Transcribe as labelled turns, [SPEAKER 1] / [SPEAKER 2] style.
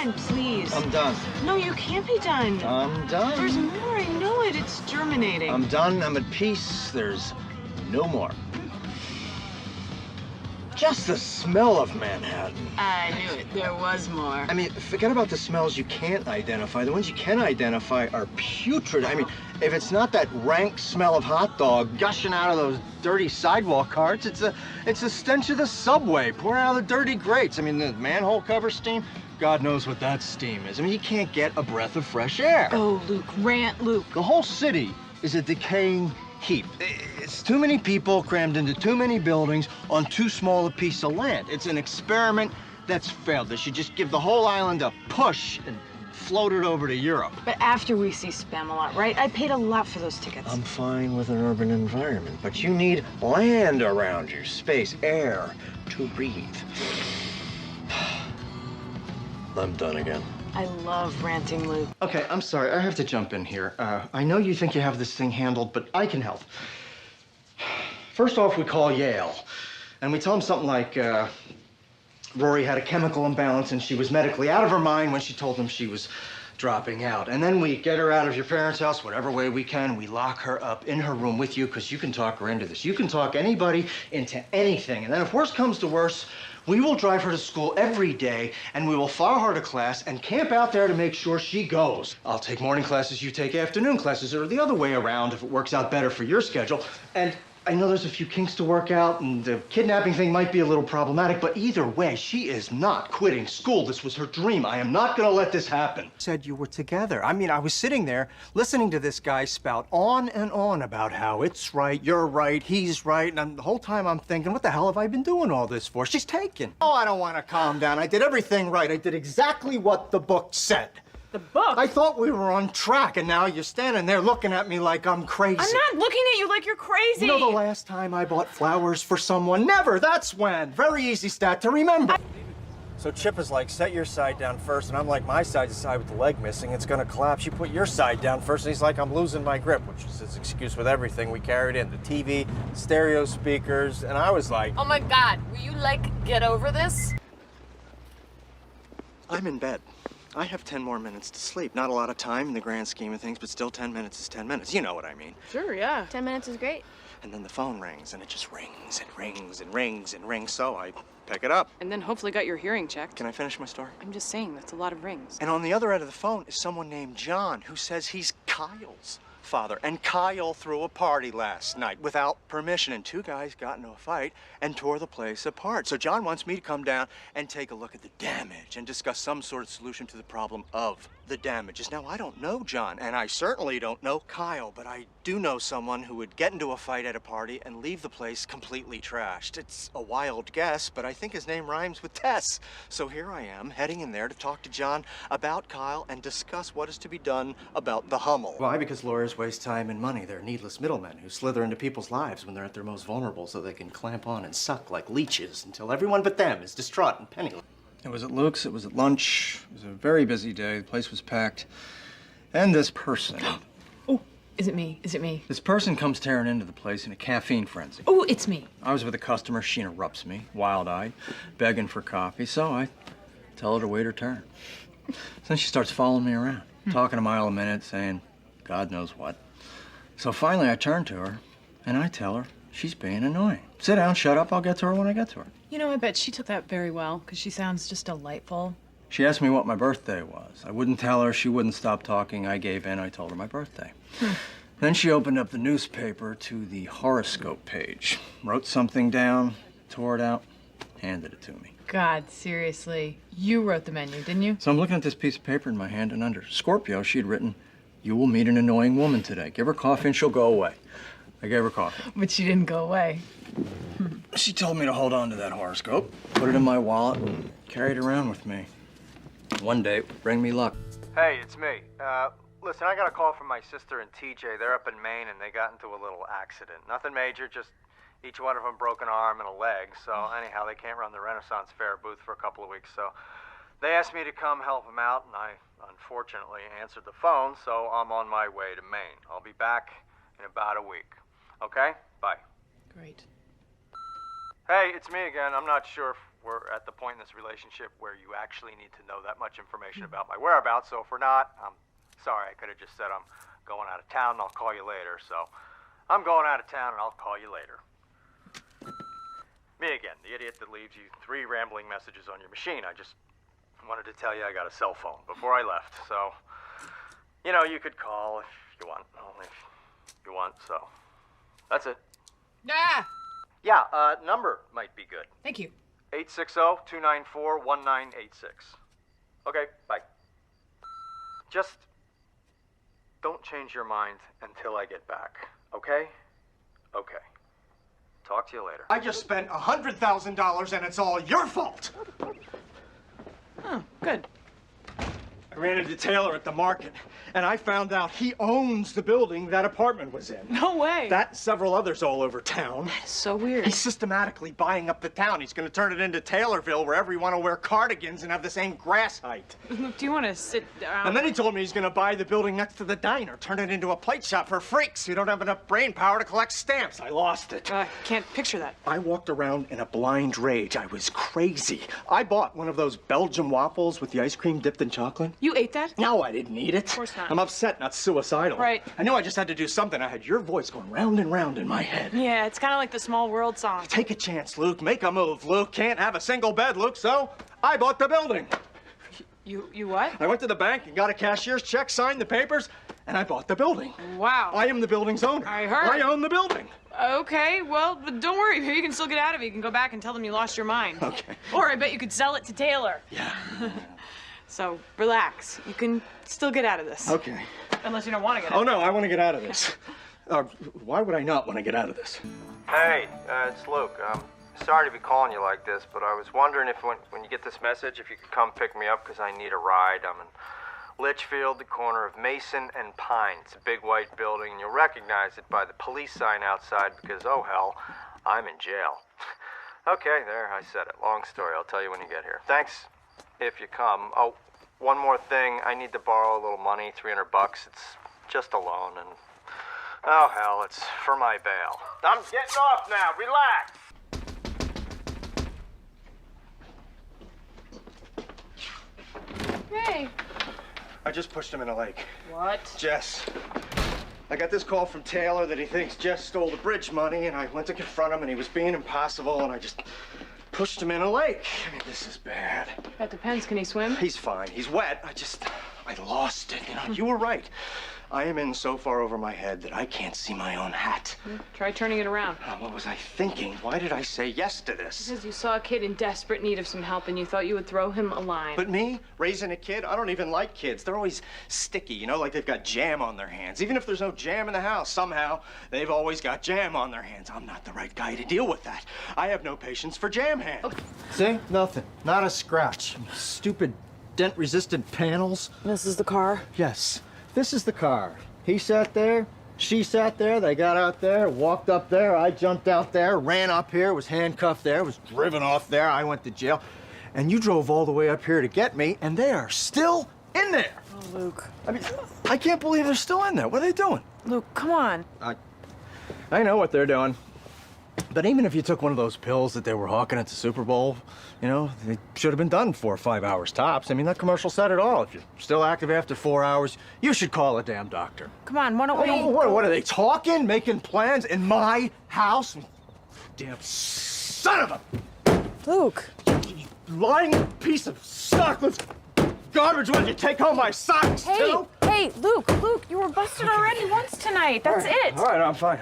[SPEAKER 1] on, please.
[SPEAKER 2] I'm done.
[SPEAKER 1] No, you can't be done.
[SPEAKER 2] I'm done.
[SPEAKER 1] There's more, I know it. It's germinating.
[SPEAKER 2] I'm done. I'm at peace. There's no more. Just the smell of Manhattan.
[SPEAKER 1] I knew it. There was more.
[SPEAKER 2] I mean, forget about the smells you can't identify. The ones you can identify are putrid. I mean, if it's not that rank smell of hot dog gushing out of those dirty sidewalk carts, it's a stench of the subway pouring out of the dirty grates. I mean, the manhole cover steam, God knows what that steam is. I mean, you can't get a breath of fresh air.
[SPEAKER 1] Oh, Luke, rant, Luke.
[SPEAKER 2] The whole city is a decaying heap. It's too many people crammed into too many buildings on too small a piece of land. It's an experiment that's failed. They should just give the whole island a push and float it over to Europe.
[SPEAKER 1] But after we see Spamalot, right? I paid a lot for those tickets.
[SPEAKER 2] I'm fine with an urban environment, but you need land around you, space, air to breathe. I'm done again.
[SPEAKER 1] I love ranting, Luke.
[SPEAKER 2] Okay, I'm sorry. I have to jump in here. I know you think you have this thing handled, but I can help. First off, we call Yale, and we tell them something like, Rory had a chemical imbalance and she was medically out of her mind when she told them she was dropping out. And then we get her out of your parents' house whatever way we can. We lock her up in her room with you because you can talk her into this. You can talk anybody into anything. And then if worse comes to worse, we will drive her to school every day and we will follow her to class and camp out there to make sure she goes. I'll take morning classes, you take afternoon classes, or the other way around if it works out better for your schedule. And I know there's a few kinks to work out, and the kidnapping thing might be a little problematic, but either way, she is not quitting school. This was her dream. I am not gonna let this happen. Said you were together. I mean, I was sitting there listening to this guy spout on and on about how it's right, you're right, he's right, and the whole time I'm thinking, what the hell have I been doing all this for? She's taken. Oh, I don't want to calm down. I did everything right. I did exactly what the book said.
[SPEAKER 1] The book?
[SPEAKER 2] I thought we were on track, and now you're standing there looking at me like I'm crazy.
[SPEAKER 1] I'm not looking at you like you're crazy.
[SPEAKER 2] You know the last time I bought flowers for someone? Never. That's when. Very easy stat to remember. So Chip is like, set your side down first, and I'm like, my side's the side with the leg missing. It's gonna collapse. You put your side down first, and he's like, I'm losing my grip, which is his excuse with everything we carried in. The TV, stereo speakers, and I was like...
[SPEAKER 3] Oh my God, will you, get over this?
[SPEAKER 2] I'm in bed. I have 10 more minutes to sleep. Not a lot of time in the grand scheme of things, but still 10 minutes is 10 minutes. You know what I mean.
[SPEAKER 3] Sure, yeah. 10 minutes is great.
[SPEAKER 2] And then the phone rings, and it just rings and rings and rings and rings, so I pick it up.
[SPEAKER 3] And then hopefully got your hearing checked.
[SPEAKER 2] Can I finish my story?
[SPEAKER 3] I'm just saying, that's a lot of rings.
[SPEAKER 2] And on the other end of the phone is someone named John, who says he's Kyle's father. And Kyle threw a party last night without permission, and two guys got into a fight and tore the place apart. So John wants me to come down and take a look at the damage and discuss some sort of solution to the problem of the damages. Now, I don't know John, and I certainly don't know Kyle, but I do know someone who would get into a fight at a party and leave the place completely trashed. It's a wild guess, but I think his name rhymes with Tess. So here I am, heading in there to talk to John about Kyle and discuss what is to be done about the Hummel. Why? Because lawyers waste time and money. They're needless middlemen who slither into people's lives when they're at their most vulnerable so they can clamp on and suck like leeches until everyone but them is distraught and penniless. It was at Luke's, it was at lunch. It was a very busy day. The place was packed. And this person.
[SPEAKER 1] Oh, is it me? Is it me?
[SPEAKER 2] This person comes tearing into the place in a caffeine frenzy.
[SPEAKER 1] Oh, it's me.
[SPEAKER 2] I was with a customer. She interrupts me, wild-eyed, begging for coffee. So I tell her to wait her turn. Then she starts following me around, talking a mile a minute, saying God knows what. So finally I turn to her, and I tell her she's being annoying. Sit down, shut up, I'll get to her when I get to her.
[SPEAKER 4] You know, I bet she took that very well, because she sounds just delightful.
[SPEAKER 2] She asked me what my birthday was. I wouldn't tell her. She wouldn't stop talking. I gave in. I told her my birthday. Then she opened up the newspaper to the horoscope page, wrote something down, tore it out, handed it to me.
[SPEAKER 4] God, seriously. You wrote the menu, didn't you?
[SPEAKER 2] So I'm looking at this piece of paper in my hand, and under Scorpio, she had written, "You will meet an annoying woman today. Give her coffee and she'll go away." I gave her coffee.
[SPEAKER 4] But she didn't go away.
[SPEAKER 2] She told me to hold on to that horoscope, put it in my wallet, and carry it around with me. One day, it would bring me luck. Hey, it's me. Listen, I got a call from my sister and TJ. They're up in Maine, and they got into a little accident. Nothing major, just each one of them broke an arm and a leg. So anyhow, they can't run the Renaissance Fair booth for a couple of weeks. So they asked me to come help them out, and I unfortunately answered the phone, so I'm on my way to Maine. I'll be back in about a week. Okay? Bye.
[SPEAKER 4] Great.
[SPEAKER 2] Hey, it's me again. I'm not sure if we're at the point in this relationship where you actually need to know that much information about my whereabouts. So if we're not, I'm sorry. I could have just said I'm going out of town and I'll call you later. So I'm going out of town and I'll call you later. Me again, the idiot that leaves you 3 rambling messages on your machine. I just wanted to tell you I got a cell phone before I left. So, you know, you could call if you want. Only if you want, so that's it.
[SPEAKER 4] Ah!
[SPEAKER 2] Yeah, number might be good.
[SPEAKER 4] Thank you.
[SPEAKER 2] 860-294-1986. Okay, bye. Just don't change your mind until I get back, okay? Okay. Talk to you later. I just spent $100,000 and it's all your fault.
[SPEAKER 4] Oh, good.
[SPEAKER 2] I ran into Taylor at the market, and I found out he owns the building that apartment was in.
[SPEAKER 4] No way.
[SPEAKER 2] That and several others all over town.
[SPEAKER 4] That is so weird.
[SPEAKER 2] He's systematically buying up the town. He's going to turn it into Taylorville, where everyone will wear cardigans and have the same grass height.
[SPEAKER 4] Look, do you want to sit down?
[SPEAKER 2] And then he told me he's going to buy the building next to the diner, turn it into a plate shop for freaks who don't have enough brain power to collect stamps. I lost it.
[SPEAKER 4] I can't picture that.
[SPEAKER 2] I walked around in a blind rage. I was crazy. I bought one of those Belgian waffles with the ice cream dipped in chocolate.
[SPEAKER 4] You ate that?
[SPEAKER 2] No, I didn't eat it.
[SPEAKER 4] Of course not.
[SPEAKER 2] I'm upset, not suicidal.
[SPEAKER 4] Right.
[SPEAKER 2] I knew I just had to do something. I had your voice going round and round in my head.
[SPEAKER 4] Yeah, it's kind of like the Small World song.
[SPEAKER 2] Take a chance, Luke. Make a move, Luke. Can't have a single bed, Luke, so I bought the building.
[SPEAKER 4] You what?
[SPEAKER 2] I went to the bank and got a cashier's check, signed the papers, and I bought the building.
[SPEAKER 4] Wow.
[SPEAKER 2] I am the building's owner.
[SPEAKER 4] I heard.
[SPEAKER 2] I own the building.
[SPEAKER 4] Okay, well, but don't worry. You can still get out of it. You can go back and tell them you lost your mind.
[SPEAKER 2] Okay.
[SPEAKER 4] Or I bet you could sell it to Taylor.
[SPEAKER 2] Yeah.
[SPEAKER 4] So relax. You can still get out of this.
[SPEAKER 2] Okay.
[SPEAKER 4] Unless you don't want to get out.
[SPEAKER 2] Oh, no, I want to get out of this. Why would I not want to get out of this?
[SPEAKER 5] Hey, it's Luke. Sorry to be calling you like this, but I was wondering if when you get this message, if you could come pick me up because I need a ride. I'm in Litchfield, the corner of Mason and Pine. It's a big white building, and you'll recognize it by the police sign outside because, oh hell, I'm in jail. Okay, there, I said it. Long story. I'll tell you when you get here. Thanks, if you come. Oh, one more thing. I need to borrow a little money, $300. It's just a loan, and oh hell, it's for my bail. I'm getting off now. Relax.
[SPEAKER 4] Hey.
[SPEAKER 2] I just pushed him in a lake.
[SPEAKER 4] What?
[SPEAKER 2] Jess. I got this call from Taylor that he thinks Jess stole the bridge money, and I went to confront him, and he was being impossible, and I just pushed him in a lake. I mean, this is bad.
[SPEAKER 4] That depends. Can he swim?
[SPEAKER 2] He's fine. He's wet. I lost it. You know, you were right. I am in so far over my head that I can't see my own hat.
[SPEAKER 4] Try turning it around.
[SPEAKER 2] What was I thinking? Why did I say yes to this?
[SPEAKER 4] Because you saw a kid in desperate need of some help and you thought you would throw him a line.
[SPEAKER 2] But me, raising a kid, I don't even like kids. They're always sticky, you know, like they've got jam on their hands. Even if there's no jam in the house, somehow they've always got jam on their hands. I'm not the right guy to deal with that. I have no patience for jam hands.
[SPEAKER 4] Okay.
[SPEAKER 2] See? Nothing. Not a scratch. Stupid dent-resistant panels.
[SPEAKER 3] This is the car?
[SPEAKER 2] Yes. This is the car. He sat there, she sat there, they got out there, walked up there, I jumped out there, ran up here, was handcuffed there, was driven off there, I went to jail. And you drove all the way up here to get me, and they are still in there.
[SPEAKER 3] Oh, Luke.
[SPEAKER 2] I mean, I can't believe they're still in there. What are they doing?
[SPEAKER 3] Luke, come on.
[SPEAKER 2] I know what they're doing. But even if you took one of those pills that they were hawking at the Super Bowl, you know, they should have been done 4 or 5 hours tops. I mean, that commercial said it all. If you're still active after 4 hours, you should call a damn doctor.
[SPEAKER 3] Come on, why don't we...
[SPEAKER 2] What are they talking? Making plans in my house? Damn son of a...
[SPEAKER 3] Luke.
[SPEAKER 2] You lying piece of sockless garbage. Would you take home my socks, too?
[SPEAKER 3] Hey, Luke, you were busted already once tonight. That's it.
[SPEAKER 2] All right, I'm fine.